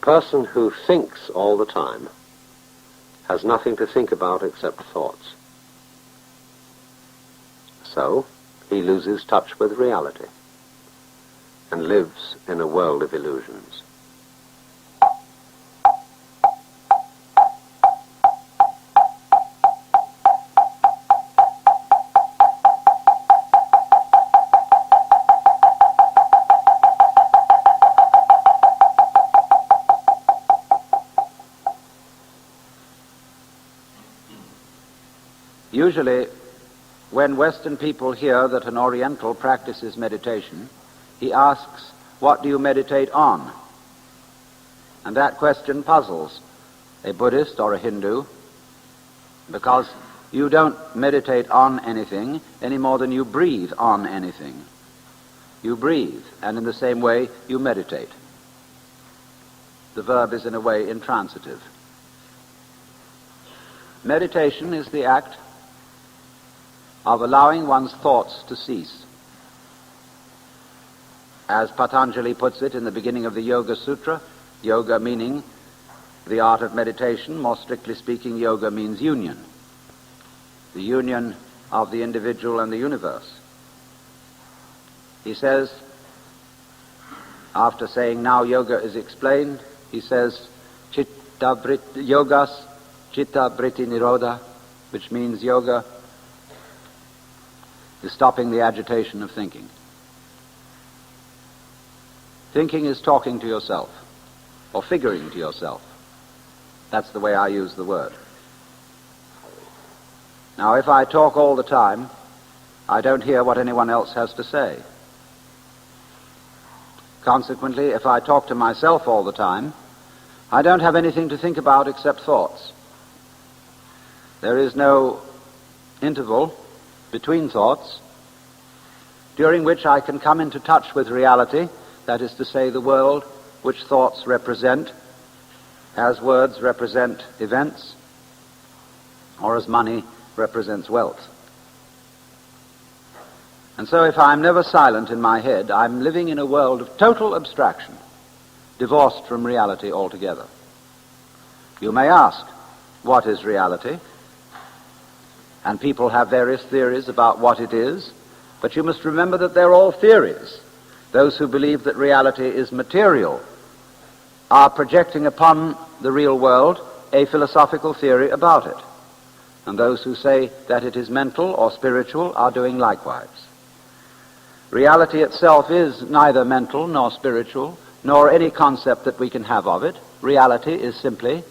person who thinks all the time has nothing to think about except thoughts. So he loses touch with reality and lives in a world of illusions. Usually, when Western people hear that an Oriental practices meditation, he asks, "What do you meditate on?" And that question puzzles a Buddhist or a Hindu, because you don't meditate on anything any more than you breathe on anything. You breathe, and in the same way you meditate. The verb is in a way intransitive. Meditation is the act of allowing one's thoughts to cease. As Patanjali puts it in the beginning of the Yoga Sutra, yoga meaning the art of meditation, more strictly speaking, yoga means union. The union of the individual and the universe. He says, after saying now yoga is explained, he says, yogas chitta vritti nirodha, which means yoga is stopping the agitation of thinking. Thinking is talking to yourself, or figuring to yourself. That's the way I use the word. Now, if I talk all the time, I don't hear what anyone else has to say. Consequently, if I talk to myself all the time, I don't have anything to think about except thoughts. There is no interval between thoughts during which I can come into touch with reality, that is to say, the world which thoughts represent, as words represent events, or as money represents wealth. And so if I'm never silent in my head, I'm living in a world of total abstraction, divorced from reality altogether. You may ask, what is reality? And people have various theories about what it is, but you must remember that they're all theories. Those who believe that reality is material are projecting upon the real world a philosophical theory about it. And those who say that it is mental or spiritual are doing likewise. Reality itself is neither mental nor spiritual, nor any concept that we can have of it. Reality is simply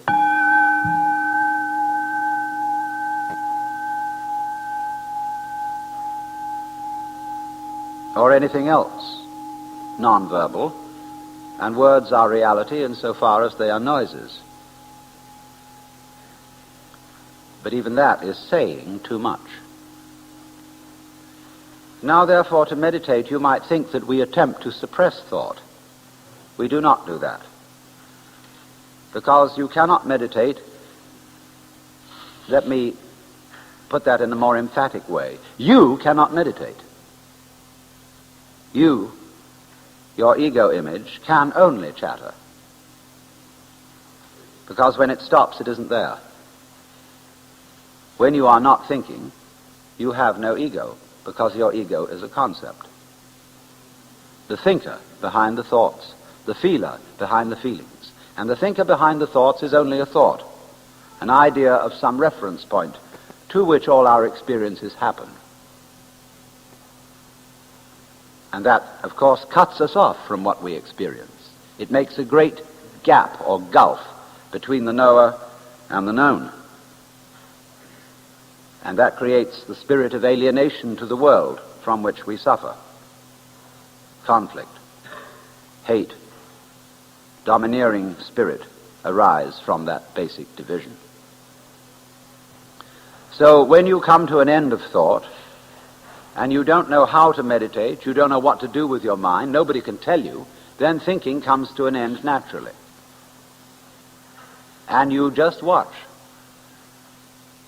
or anything else, non-verbal, and words are reality insofar as they are noises. But even that is saying too much. Now, therefore, to meditate, you might think that we attempt to suppress thought. We do not do that. Because you cannot meditate, let me put that in a more emphatic way. You cannot meditate. You, your ego image, can only chatter. Because when it stops, it isn't there. When you are not thinking, you have no ego, because your ego is a concept. The thinker behind the thoughts, the feeler behind the feelings, and the thinker behind the thoughts is only a thought, an idea of some reference point to which all our experiences happen. And that, of course, cuts us off from what we experience. It makes a great gap or gulf between the knower and the known. And that creates the spirit of alienation to the world from which we suffer. Conflict, hate, domineering spirit arise from that basic division. So when you come to an end of thought, and you don't know how to meditate, you don't know what to do with your mind, nobody can tell you, then thinking comes to an end naturally. And you just watch.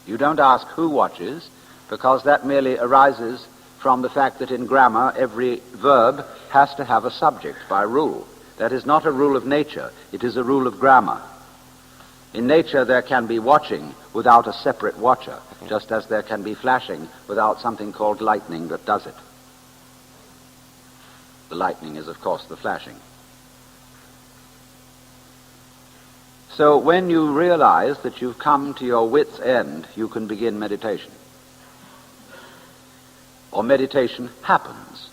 You don't ask who watches, because that merely arises from the fact that in grammar every verb has to have a subject by rule. That is not a rule of nature, it is a rule of grammar. In nature there can be watching without a separate watcher, just as there can be flashing without something called lightning that does it. The lightning is, of course, the flashing. So when you realize that you've come to your wit's end, you can begin meditation. Or meditation happens,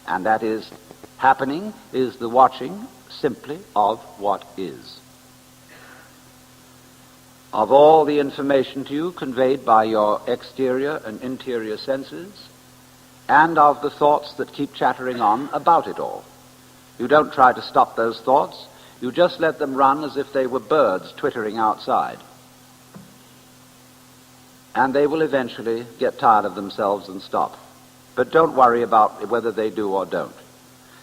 and that is, happening is the watching simply of what is. Of all the information to you conveyed by your exterior and interior senses, and of the thoughts that keep chattering on about it all. You don't try to stop those thoughts, you just let them run as if they were birds twittering outside. And they will eventually get tired of themselves and stop. But don't worry about whether they do or don't.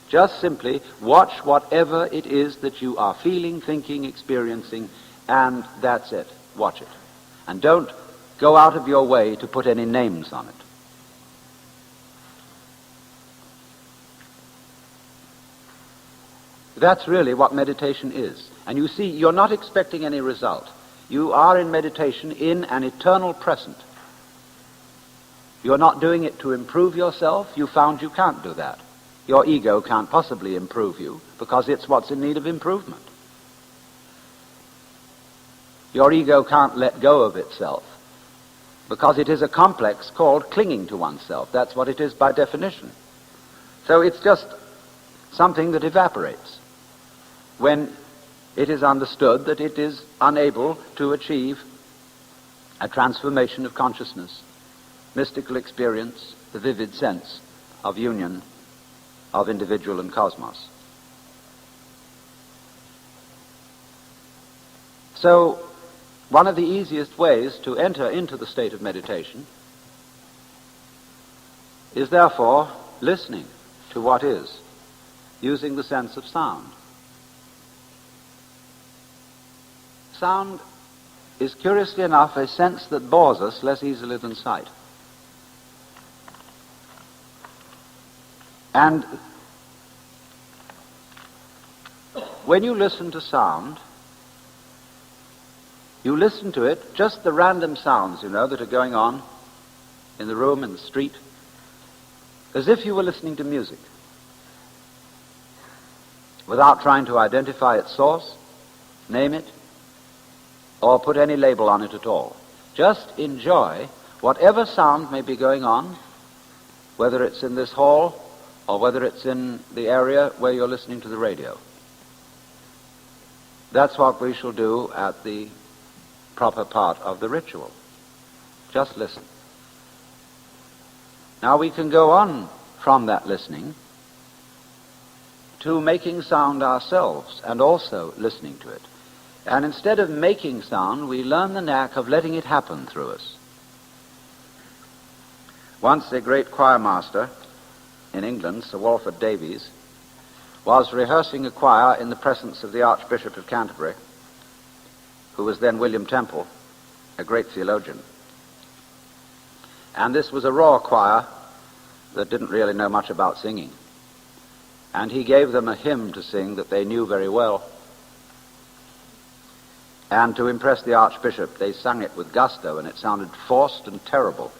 Just simply watch whatever it is that you are feeling, thinking, experiencing, and that's it. Watch it. And don't go out of your way to put any names on it. That's really what meditation is. And you see, you're not expecting any result. You are in meditation in an eternal present. You're not doing it to improve yourself. You found you can't do that. Your ego can't possibly improve you because it's what's in need of improvement. Your ego can't let go of itself because it is a complex called clinging to oneself. That's what it is by definition. So it's just something that evaporates when it is understood that it is unable to achieve a transformation of consciousness, mystical experience, the vivid sense of union of individual and cosmos. So, one of the easiest ways to enter into the state of meditation is therefore listening to what is, using the sense of sound. Sound is, curiously enough, a sense that bores us less easily than sight. And when you listen to sound, you listen to it, just the random sounds, that are going on in the room, in the street, as if you were listening to music, without trying to identify its source, name it, or put any label on it at all. Just enjoy whatever sound may be going on, whether it's in this hall or whether it's in the area where you're listening to the radio. That's what we shall do at the proper part of the ritual. Just listen. Now we can go on from that listening to making sound ourselves and also listening to it. And instead of making sound, we learn the knack of letting it happen through us. Once a great choir master in England, Sir Walford Davies, was rehearsing a choir in the presence of the Archbishop of Canterbury, who was then William Temple, a great theologian. And this was a raw choir that didn't really know much about singing. And he gave them a hymn to sing that they knew very well. And to impress the Archbishop, they sang it with gusto, and it sounded forced and terrible.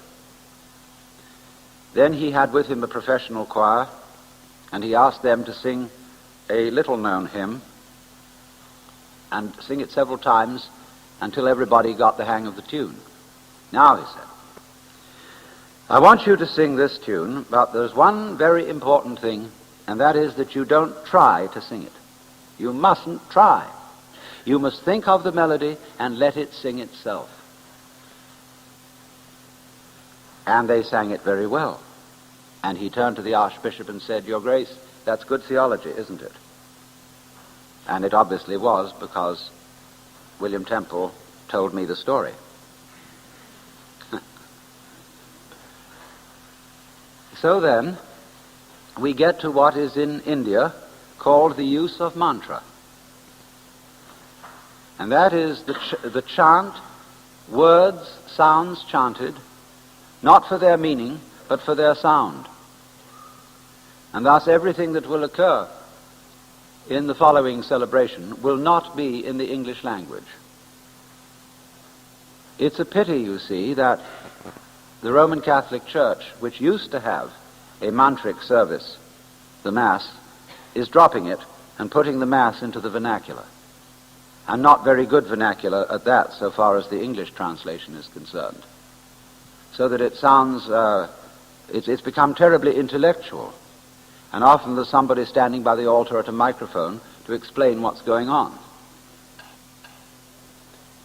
Then he had with him a professional choir, and he asked them to sing a little-known hymn, and sing it several times until everybody got the hang of the tune. Now, he said, I want you to sing this tune, but there's one very important thing, and that is that you don't try to sing it. You mustn't try. You must think of the melody and let it sing itself. And they sang it very well. And he turned to the Archbishop and said, Your Grace, that's good theology, isn't it? And it obviously was, because William Temple told me the story. So then, we get to what is in India called the use of mantra. And that is the chant, words, sounds chanted, not for their meaning, but for their sound. And thus everything that will occur in the following celebration will not be in the English language. It's a pity, you see, that the Roman Catholic Church, which used to have a mantric service, the Mass, is dropping it and putting the Mass into the vernacular. And not very good vernacular at that, so far as the English translation is concerned. So that it sounds, it's become terribly intellectual. And often there's somebody standing by the altar at a microphone to explain what's going on.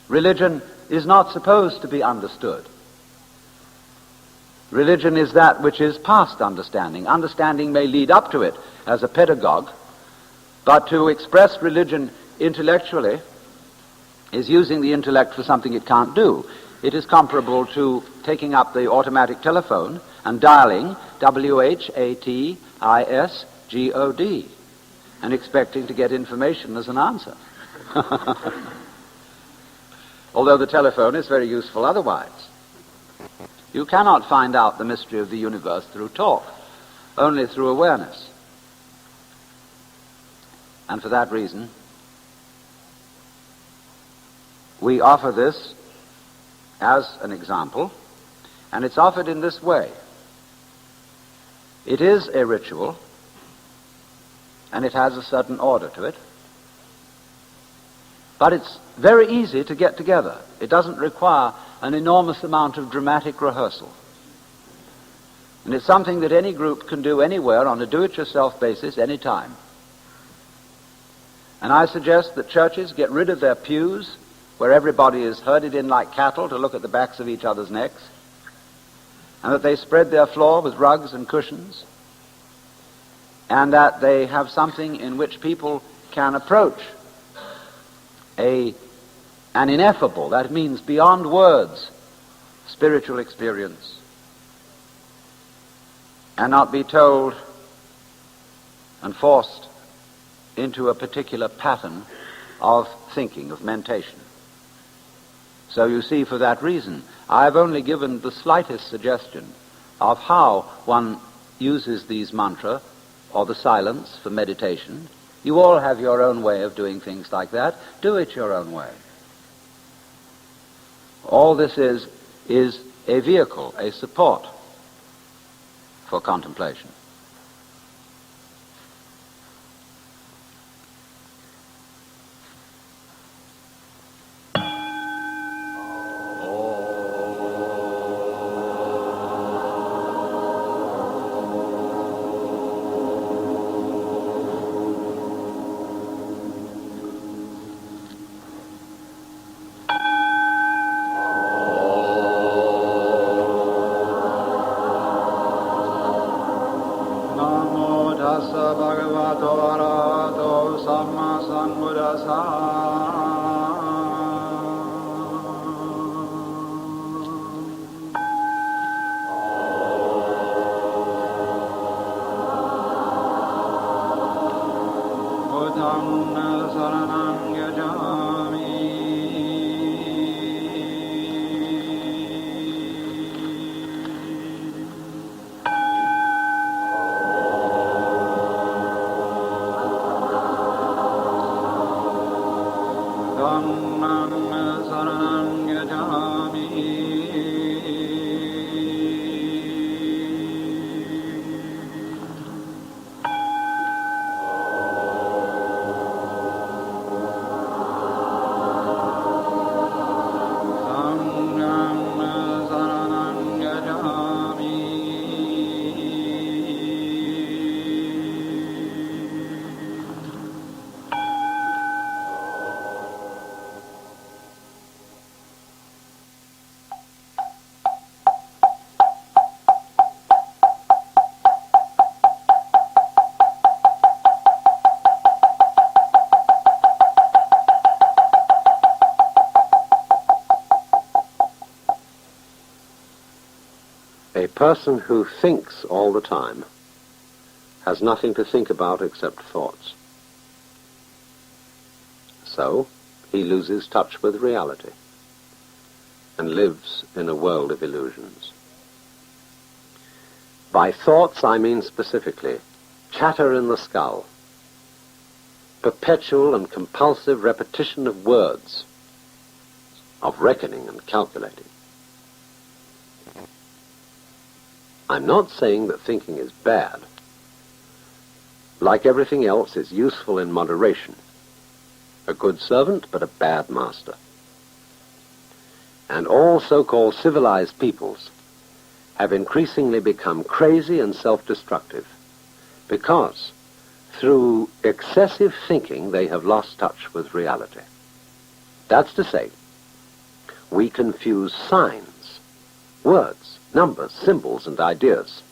Religion is not supposed to be understood. Religion is that which is past understanding. Understanding may lead up to it as a pedagogue, but to express religion intellectually is using the intellect for something it can't do. It is comparable to taking up the automatic telephone and dialing WHATISGOD and expecting to get information as an answer. Although the telephone is very useful otherwise. You cannot find out the mystery of the universe through talk, only through awareness. And for that reason, we offer this as an example, and it's offered in this way. It is a ritual, and it has a certain order to it, but it's very easy to get together. It doesn't require an enormous amount of dramatic rehearsal. And it's something that any group can do anywhere on a do-it-yourself basis anytime. And I suggest that churches get rid of their pews, where everybody is herded in like cattle to look at the backs of each other's necks, and that they spread their floor with rugs and cushions, and that they have something in which people can approach an ineffable, that means beyond words, spiritual experience, and not be told and forced into a particular pattern of thinking, of mentation. So you see, for that reason, I've only given the slightest suggestion of how one uses these mantra or the silence for meditation. You all have your own way of doing things like that. Do it your own way. All this is a vehicle, a support for contemplation. A person who thinks all the time has nothing to think about except thoughts. So he loses touch with reality and lives in a world of illusions. By thoughts I mean specifically chatter in the skull, perpetual and compulsive repetition of words, of reckoning and calculating. I'm not saying that thinking is bad. Like everything else, it's useful in moderation. A good servant, but a bad master. And all so-called civilized peoples have increasingly become crazy and self-destructive because through excessive thinking they have lost touch with reality. That's to say, we confuse signs, words, numbers, symbols, and ideas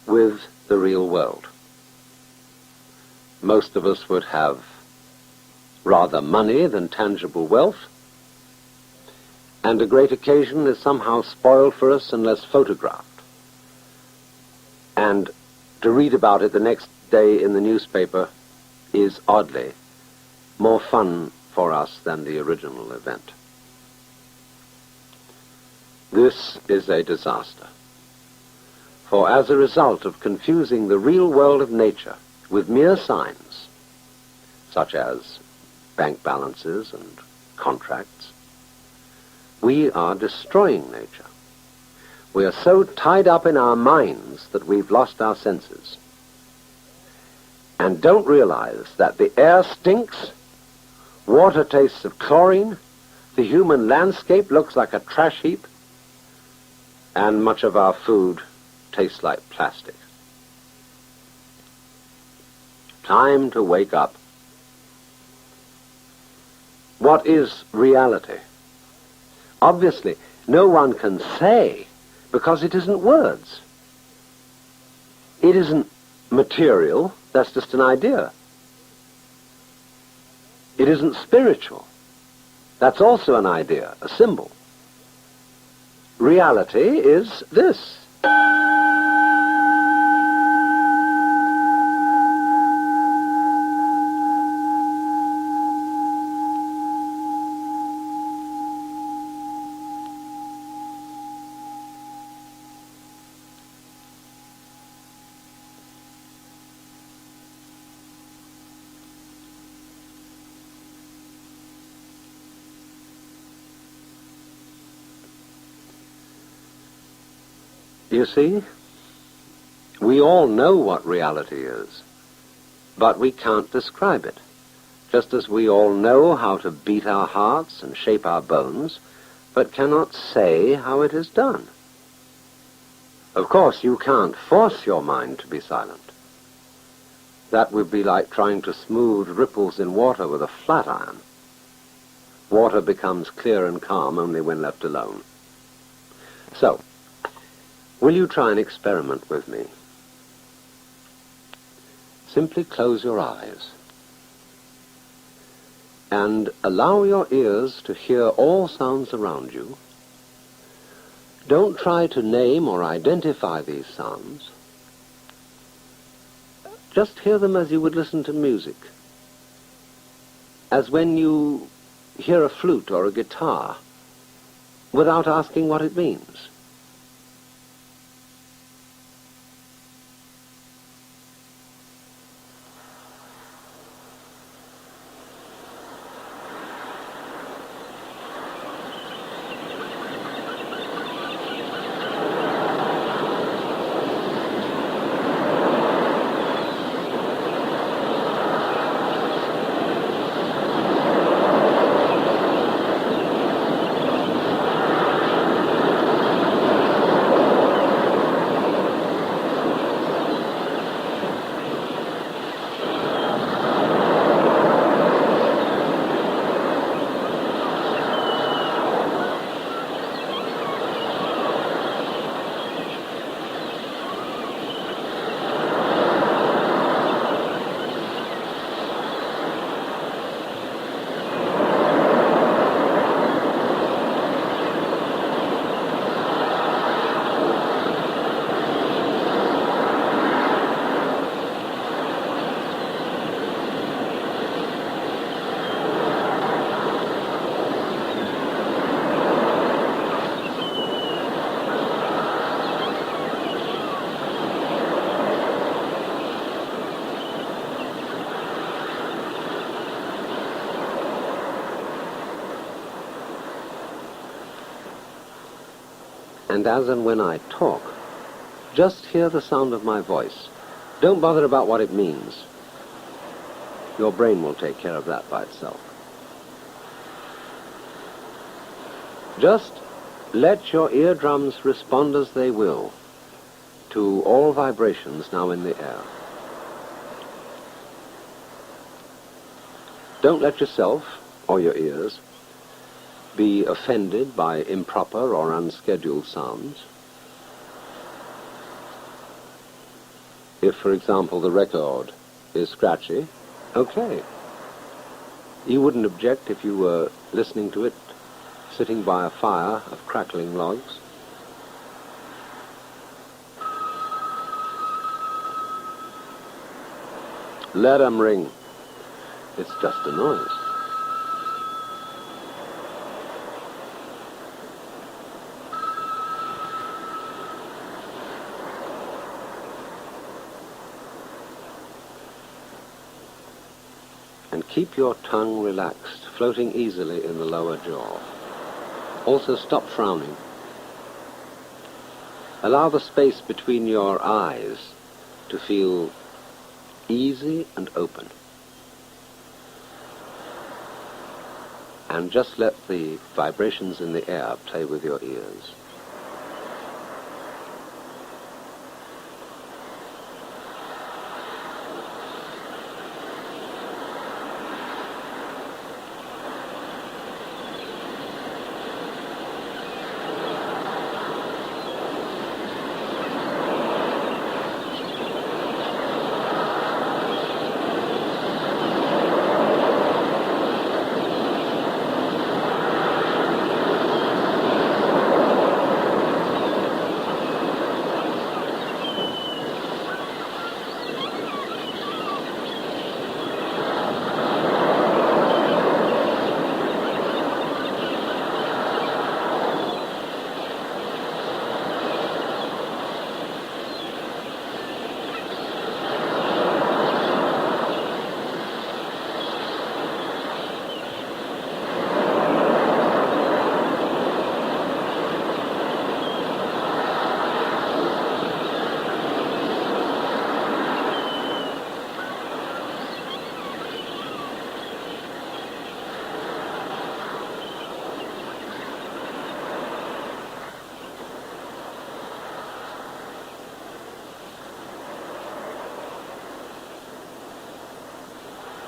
with the real world. Most of us would have rather money than tangible wealth, and a great occasion is somehow spoiled for us unless photographed. And to read about it the next day in the newspaper is oddly more fun for us than the original event. This is a disaster. For as a result of confusing the real world of nature with mere signs, such as bank balances and contracts, we are destroying nature. We are so tied up in our minds that we've lost our senses and don't realize that the air stinks, water tastes of chlorine, the human landscape looks like a trash heap, and much of our food tastes like plastic. Time to wake up. What is reality? Obviously, no one can say because it isn't words. It isn't material, that's just an idea. It isn't spiritual. That's also an idea, a symbol. Reality is this. You see, we all know what reality is, but we can't describe it, just as we all know how to beat our hearts and shape our bones, but cannot say how it is done. Of course, you can't force your mind to be silent. That would be like trying to smooth ripples in water with a flat iron. Water becomes clear and calm only when left alone. So, will you try an experiment with me? Simply close your eyes and allow your ears to hear all sounds around you. Don't try to name or identify these sounds. Just hear them as you would listen to music, as when you hear a flute or a guitar, without asking what it means. and as and when I talk, just hear the sound of my voice. Don't bother about what it means. Your brain will take care of that by itself. Just let your eardrums respond as they will to all vibrations now in the air. Don't let yourself, or your ears, be offended by improper or unscheduled sounds. If, for example, the record is scratchy, okay. You wouldn't object if you were listening to it sitting by a fire of crackling logs. Let 'em ring. It's just a noise. And keep your tongue relaxed, floating easily in the lower jaw. Also stop frowning. Allow the space between your eyes to feel easy and open. And just let the vibrations in the air play with your ears.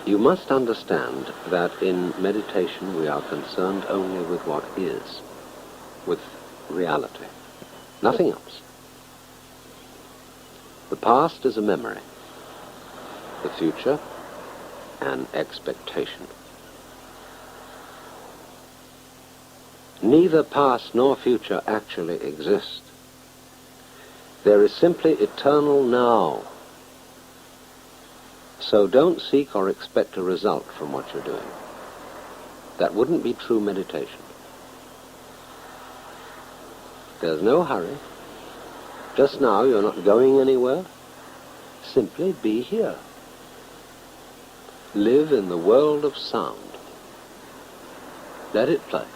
You must understand that in meditation we are concerned only with what is, with reality, nothing else. The past is a memory, the future an expectation. Neither past nor future actually exist. There is simply eternal now. So don't seek or expect a result from what you're doing. That wouldn't be true meditation. There's no hurry. Just now you're not going anywhere. Simply be here. Live in the world of sound. Let it play.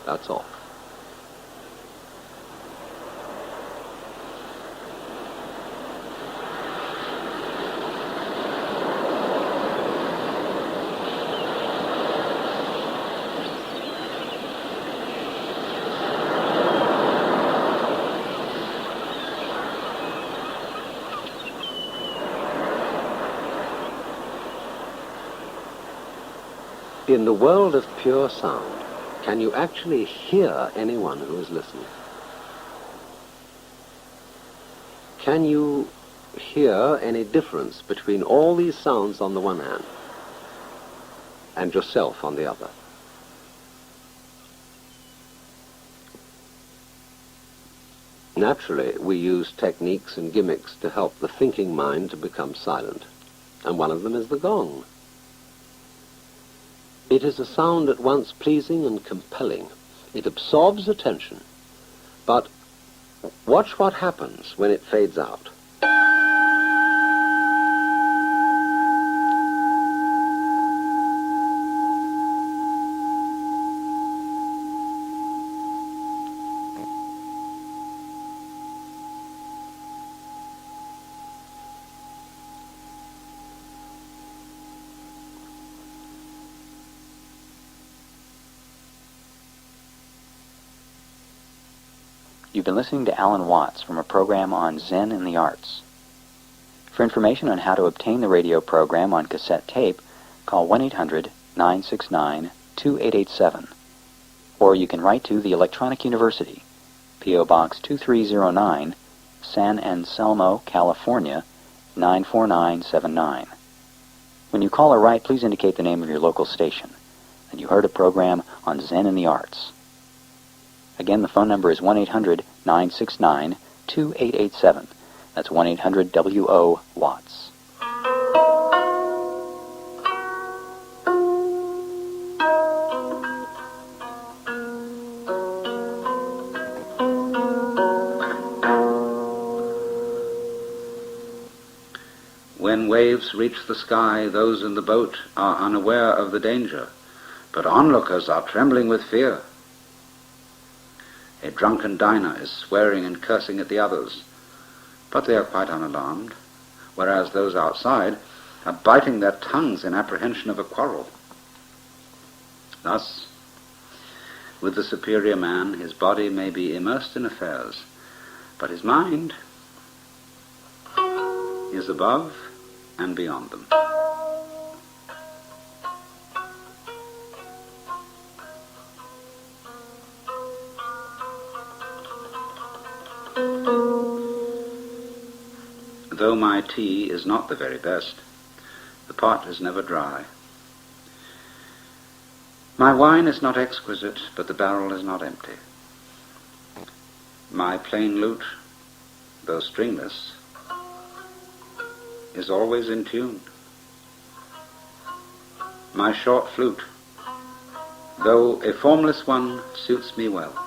That's all. In the world of pure sound, can you actually hear anyone who is listening? Can you hear any difference between all these sounds on the one hand and yourself on the other? Naturally, we use techniques and gimmicks to help the thinking mind to become silent, and one of them is the gong. It is a sound at once pleasing and compelling. It absorbs attention. But watch what happens when it fades out. You've been listening to Alan Watts from a program on Zen and the Arts. For information on how to obtain the radio program on cassette tape, call 1-800-969-2887. Or you can write to the Electronic University, P.O. Box 2309, San Anselmo, California, 94979. When you call or write, please indicate the name of your local station, and you heard a program on Zen and the Arts. Again, the phone number is 1-800-969-2887. That's 1-800-WO-WATTS. When waves reach the sky, those in the boat are unaware of the danger, but onlookers are trembling with fear. A drunken diner is swearing and cursing at the others, but they are quite unalarmed, whereas those outside are biting their tongues in apprehension of a quarrel. Thus, with the superior man, his body may be immersed in affairs, but his mind is above and beyond them. Though my tea is not the very best, the pot is never dry. My wine is not exquisite, but the barrel is not empty. My plain lute, though stringless, is always in tune. My short flute, though a formless one, suits me well.